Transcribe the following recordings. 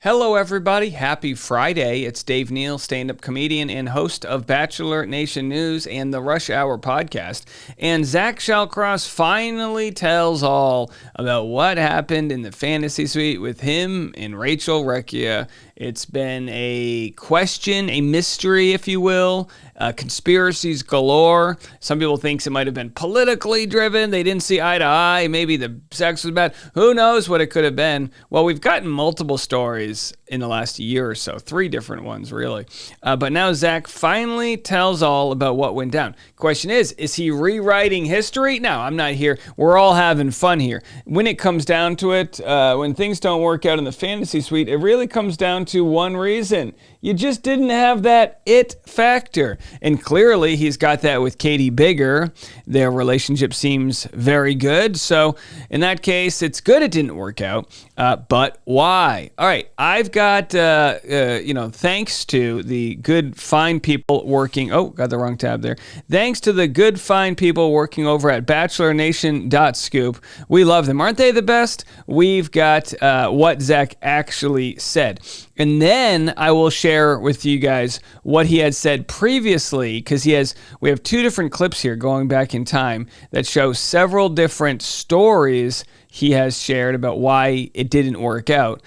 Hello, everybody. Happy Friday. It's Dave Neal, stand-up comedian and host of Bachelor Nation News and the Rush Hour podcast. And Zach Shallcross finally tells all about what happened in the fantasy suite with him and Rachel Recchia. It's been a question, a mystery, if you will, conspiracies galore. Some people think it might have been politically driven. They didn't see eye to eye. Maybe the sex was bad. Who knows what it could have been? Well, we've gotten multiple stories in the last year or so, 3 different ones, really. But now Zach finally tells all about what went down. Question is he rewriting history? No, I'm not here. We're all having fun here. When it comes down to it, when things don't work out in the fantasy suite, it really comes down to one reason. You just didn't have that it factor. And clearly he's got that with Katie Bigger. Their relationship seems very good. So in that case, it's good it didn't work out. But why? All right, I've got, thanks to the good, fine people working, got the wrong tab there. Thanks to the good, fine people working over at bachelornation.scoop. We love them. Aren't they the best? We've got what Zach actually said. And then I will share with you guys what he had said previously, because we have 2 different clips here going back in time that show several different stories he has shared about why it didn't work out.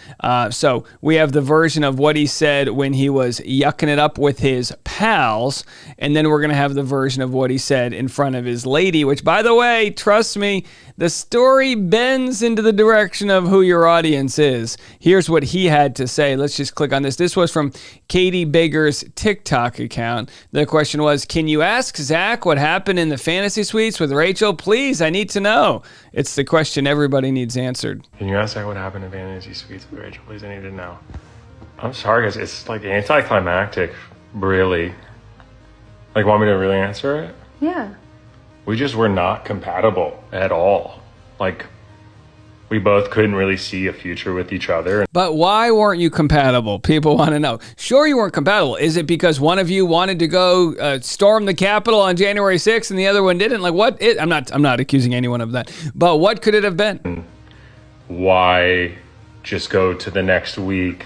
So we have the version of what he said when he was yucking it up with his pals, and then we're going to have the version of what he said in front of his lady, which, by the way, trust me, the story bends into the direction of who your audience is. Here's what he had to say. Let's just click on this. This was from Katie Bigger's TikTok account. The question was, can you ask Zach what happened in the fantasy suites with Rachel? Please, I need to know. It's the question everybody needs answered. Can you ask Zach what happened in fantasy suites with Rachel? Please, I need to know. I'm sorry, guys. It's like anticlimactic, really. Like, want me to really answer it? Yeah. We just were not compatible at all. Like, we both couldn't really see a future with each other. But why weren't you compatible? People want to know. Sure, you weren't compatible. Is it because one of you wanted to go storm the Capitol on January 6th and the other one didn't? Like, what? I'm not accusing anyone of that. But what could it have been? Why just go to the next week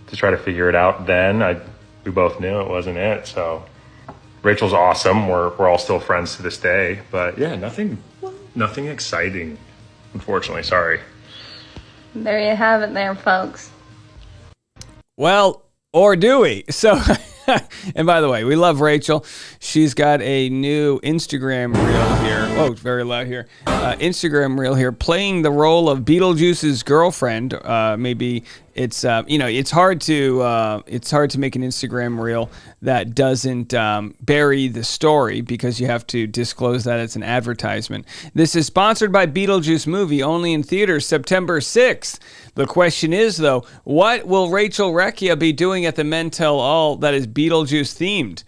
to try to figure it out then? We both knew it wasn't it, so... Rachel's awesome. We're all still friends to this day. But yeah, nothing exciting, unfortunately. Sorry. There you have it there, folks. Well, or do we? So, and by the way, we love Rachel. She's got a new Instagram reel here. Oh, it's very loud here. Instagram reel here, playing the role of Beetlejuice's girlfriend. Maybe it's it's hard to make an Instagram reel that doesn't bury the story, because you have to disclose that it's an advertisement. This is sponsored by Beetlejuice movie, only in theaters September 6th. The question is, though, what will Rachel Recchia be doing at the Men Tell All that is Beetlejuice themed?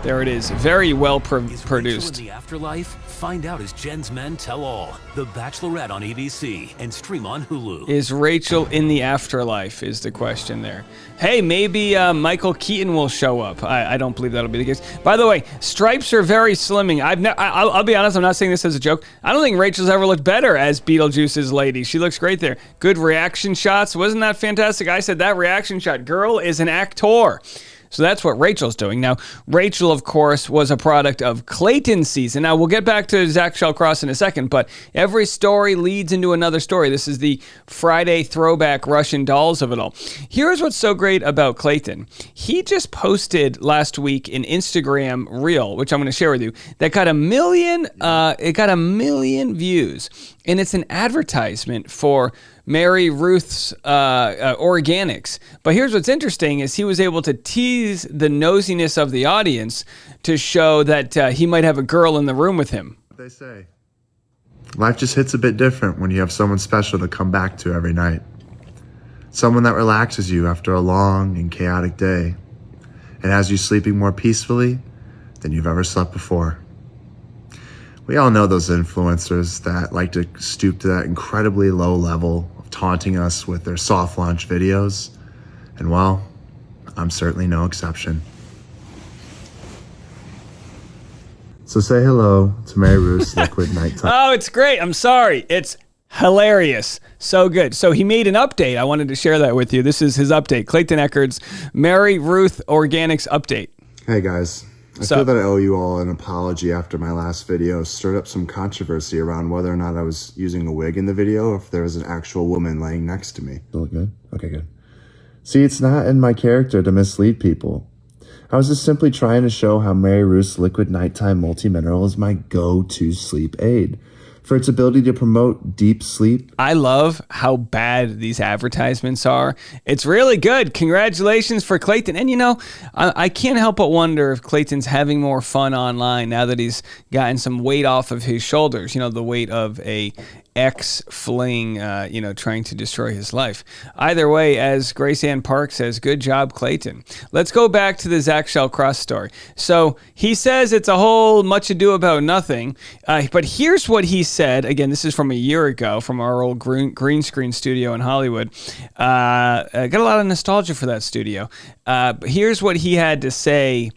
There it is. Very well produced. In the afterlife? Find out as Jen's Men Tell All. The Bachelorette on ABC and stream on Hulu. Is Rachel in the afterlife is the question there. Hey, maybe Michael Keaton will show up. I don't believe that'll be the case. By the way, stripes are very slimming. I'll be honest, I'm not saying this as a joke. I don't think Rachel's ever looked better as Beetlejuice's lady. She looks great there. Good reaction shots. Wasn't that fantastic? I said that reaction shot. Girl is an actor. So that's what Rachel's doing. Now, Rachel, of course, was a product of Clayton's season. Now, we'll get back to Zach Shallcross in a second, but every story leads into another story. This is the Friday throwback Russian dolls of it all. Here's what's so great about Clayton. He just posted last week an Instagram reel, which I'm going to share with you, that got 1 million, it got 1 million views. And it's an advertisement for Mary Ruth's Organics. But here's what's interesting is he was able to tease the nosiness of the audience to show that he might have a girl in the room with him. They say life just hits a bit different when you have someone special to come back to every night. Someone that relaxes you after a long and chaotic day and has you sleeping more peacefully than you've ever slept before. We all know those influencers that like to stoop to that incredibly low level of taunting us with their soft launch videos. And well, I'm certainly no exception. So say hello to Mary Ruth's Liquid Nighttime. Oh, it's great. I'm sorry. It's Hilarious. So good. So he made an update. I wanted to share that with you. This is his update. Clayton Echard's Mary Ruth Organics update. Hey guys, I feel that I owe you all an apology after my last video stirred up some controversy around whether or not I was using a wig in the video or if there was an actual woman laying next to me. Still good? Okay, good. See, it's not in my character to mislead people. I was just simply trying to show how Mary Ruth's Liquid Nighttime Multi-Mineral is my go-to sleep aid for its ability to promote deep sleep. I love how bad these advertisements are. It's really good. Congratulations for Clayton. And I can't help but wonder if Clayton's having more fun online now that he's gotten some weight off of his shoulders. The weight of a ex-fling, trying to destroy his life. Either way, as Grace Ann Park says, good job, Clayton. Let's go back to the Zach Shallcross story. So he says it's a whole much ado about nothing, but here's what he said. Again, this is from a year ago from our old green screen studio in Hollywood. Got a lot of nostalgia for that studio. But here's what he had to say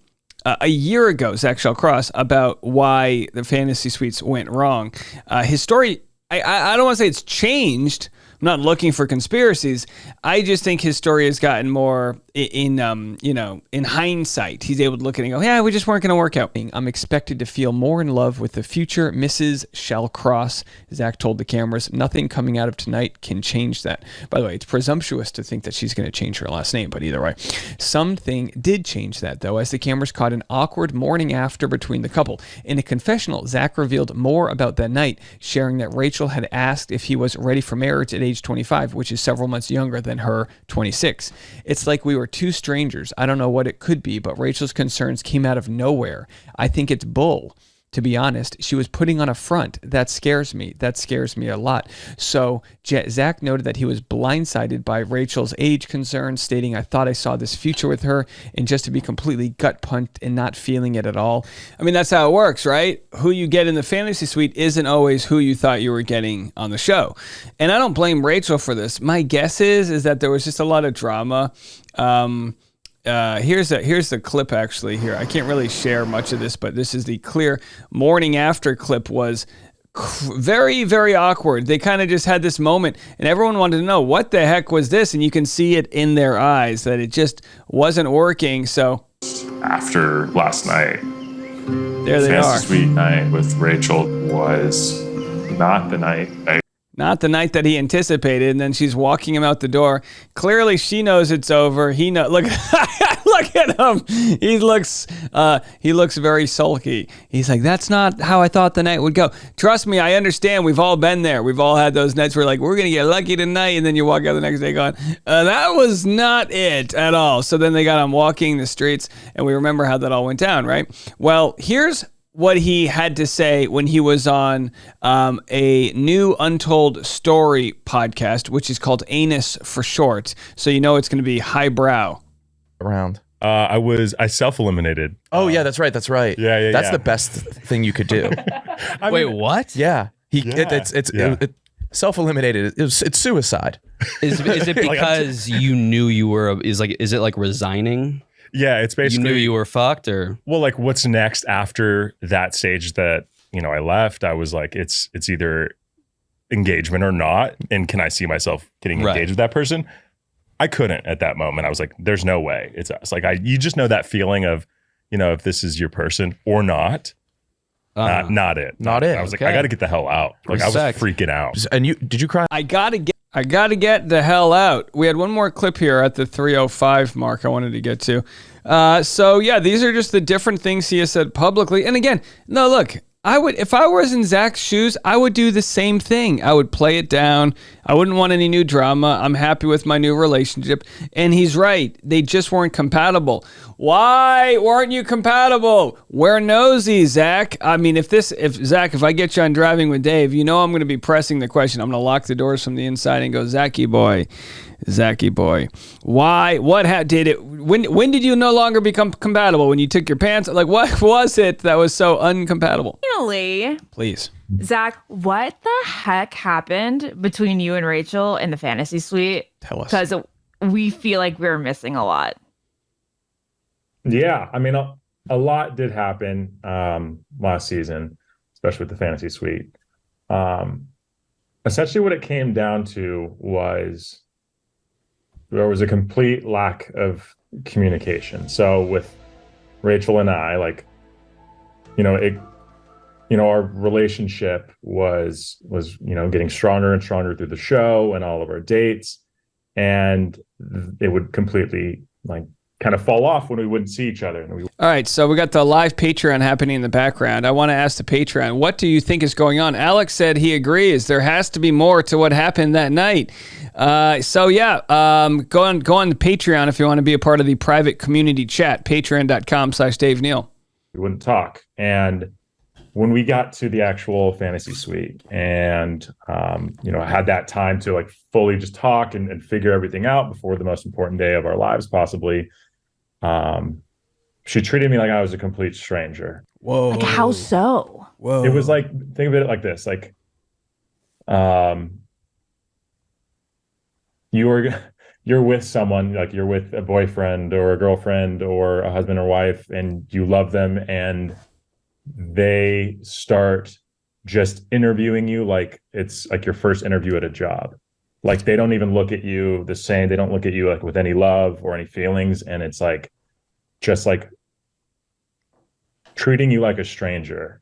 a year ago, Zach Shallcross, about why the fantasy suites went wrong. His story, I don't want to say it's changed. I'm not looking for conspiracies. I just think his story has gotten more in hindsight. He's able to look at it and go, yeah, we just weren't going to work out. I'm expected to feel more in love with the future Mrs. Shallcross. Zach told the cameras, nothing coming out of tonight can change that. By the way, it's presumptuous to think that she's going to change her last name, but either way. Something did change that, though, as the cameras caught an awkward morning after between the couple. In a confessional, Zach revealed more about that night, sharing that Rachel had asked if he was ready for marriage at age 25, which is several months younger than her 26. It's like we were two strangers. I don't know what it could be, but Rachel's concerns came out of nowhere. I think it's bull. To be honest, she was putting on a front. That scares me. That scares me a lot. So Zach noted that he was blindsided by Rachel's age concerns, stating, I thought I saw this future with her, and just to be completely gut punched and not feeling it at all. I mean, that's how it works, right? Who you get in the fantasy suite isn't always who you thought you were getting on the show. And I don't blame Rachel for this. My guess is that there was just a lot of drama. Here's the clip actually here. I can't really share much of this, but this is the clear morning after clip. Was very, very awkward. They kind of just had this moment and everyone wanted to know what the heck was this? And you can see it in their eyes that it just wasn't working. So After last night, there they are. Fantasy Suite night with Rachel was not the night Not the night that he anticipated, and then she's walking him out the door. Clearly, she knows it's over. He know. Look, look at him. He looks very sulky. He's like, "That's not how I thought the night would go." Trust me, I understand. We've all been there. We've all had those nights where we're gonna get lucky tonight, and then you walk out the next day going, "That was not it at all." So then they got him walking the streets, and we remember how that all went down, right? Well, here's what he had to say when he was on a new Untold Story podcast, which is called Anus for short. So it's going to be highbrow. Around. I self-eliminated. Oh yeah, that's right. That's right. Yeah. That's the best thing you could do. Wait, what? Yeah. It's self-eliminated. It's suicide. Is it because you knew you were? Is it like resigning? Yeah, it's basically you knew you were fucked, or well, what's next after that stage that I left? I was like, it's either engagement or not, and can I see myself getting engaged with that person? I couldn't at that moment. I was like, there's no way it's us. You just know that feeling of, if this is your person or not. Not it. I was like, I got to get the hell out. I was freaking out. And did you cry? I gotta get the hell out. We had one more clip here at the 3:05 mark I wanted to get to. So yeah, these are just the different things he has said publicly. And again, no, look, if I was in Zach's shoes, I would do the same thing. I would play it down. I wouldn't want any new drama. I'm happy with my new relationship. And he's right. They just weren't compatible. Why weren't you compatible? We're nosy, Zach. I mean, if I get you on Driving with Dave, I'm going to be pressing the question. I'm going to lock the doors from the inside and go, Zachy boy. Why? When did you no longer become compatible? When you took your pants? What was it that was so uncompatible? Finally, please, Zach, what the heck happened between you and Rachel in the fantasy suite? Tell us. Because we feel like we're missing a lot. Yeah, I mean, a lot did happen last season, especially with the fantasy suite. essentially what it came down to was there was a complete lack of communication. So with Rachel and I, like, our relationship was getting stronger and stronger through the show and all of our dates, and it would completely kind of fall off when we wouldn't see each other. All right, so we got the live Patreon happening in the background. I want to ask the Patreon, what do you think is going on? Alex said he agrees. There has to be more to what happened that night. Go on the Patreon if you want to be a part of the private community chat, patreon.com/Dave Neal. We wouldn't talk. And when we got to the actual fantasy suite and, had that time to fully just talk and figure everything out before the most important day of our lives, possibly, she treated me like I was a complete stranger. Whoa. Like, how so? Whoa. It was like, think of it like this, you're with someone, like you're with a boyfriend or a girlfriend or a husband or wife, and you love them, and they start just interviewing you like it's like your first interview at a job. Like, they don't even look at you the same. They don't look at you like with any love or any feelings. And it's like, just like treating you like a stranger.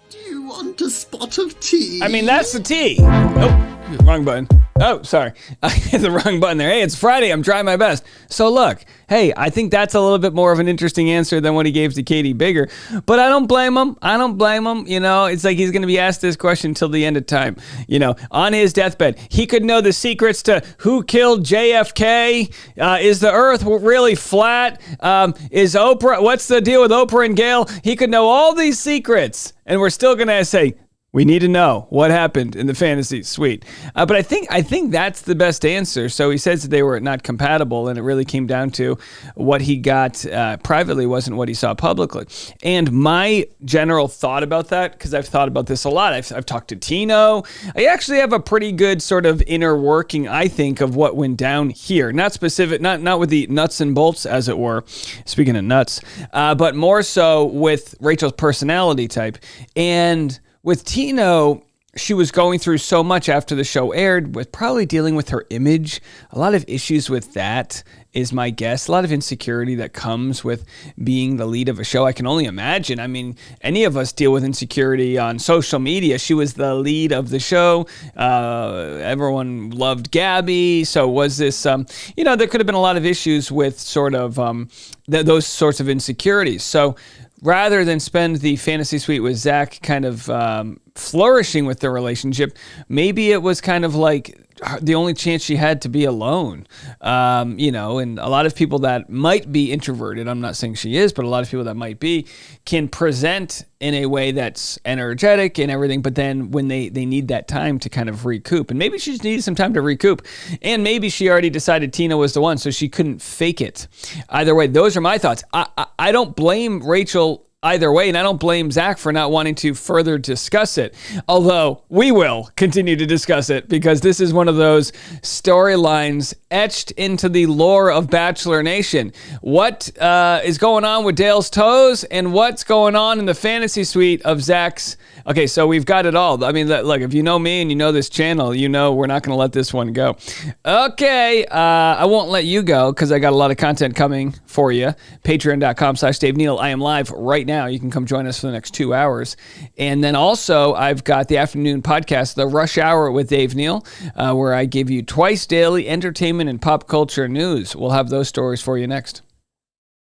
Do you want a spot of tea? I mean, that's the tea. Oh, wrong button. Oh, sorry. I hit the wrong button there. Hey, it's Friday. I'm trying my best. So look, hey, I think that's a little bit more of an interesting answer than what he gave to Katie Bigger. But I don't blame him. It's like he's going to be asked this question till the end of time. On his deathbed, he could know the secrets to who killed JFK. Is the earth really flat? Is Oprah, what's the deal with Oprah and Gail? He could know all these secrets. And we're still going to say, we need to know what happened in the fantasy suite. But I think that's the best answer. So he says that they were not compatible, and it really came down to what he got privately wasn't what he saw publicly. And my general thought about that, because I've thought about this a lot, I've talked to Tino. I actually have a pretty good sort of inner working, I think, of what went down here. Not specific, not with the nuts and bolts, as it were, speaking of nuts, but more so with Rachel's personality type. And with Tino, she was going through so much after the show aired, with probably dealing with her image. A lot of issues with that is my guess. A lot of insecurity that comes with being the lead of a show. I can only imagine. I mean, any of us deal with insecurity on social media. She was the lead of the show. Everyone loved Gabby. So was this, there could have been a lot of issues with sort of those sorts of insecurities. So rather than spend the fantasy suite with Zach kind of flourishing with their relationship, maybe it was kind of like the only chance she had to be alone. And a lot of people that might be introverted, I'm not saying she is, but a lot of people that might be, can present in a way that's energetic and everything, but then when they need that time to kind of recoup, and maybe she just needed some time to recoup, and maybe she already decided Tina was the one, so she couldn't fake it. Either way, those are my thoughts. I don't blame Rachel either way, and I don't blame Zach for not wanting to further discuss it, although we will continue to discuss it because this is one of those storylines etched into the lore of Bachelor Nation. What is going on with Dale's toes, and what's going on in the fantasy suite of Zach's? Okay, so we've got it all. I mean, look, if you know me and you know this channel, you know we're not going to let this one go. Okay, I won't let you go because I got a lot of content coming for you. Patreon.com/Dave Neal. I am live right now. You can come join us for the next 2 hours. And then also, I've got the afternoon podcast, The Rush Hour with Dave Neal, where I give you twice daily entertainment and pop culture news. We'll have those stories for you next.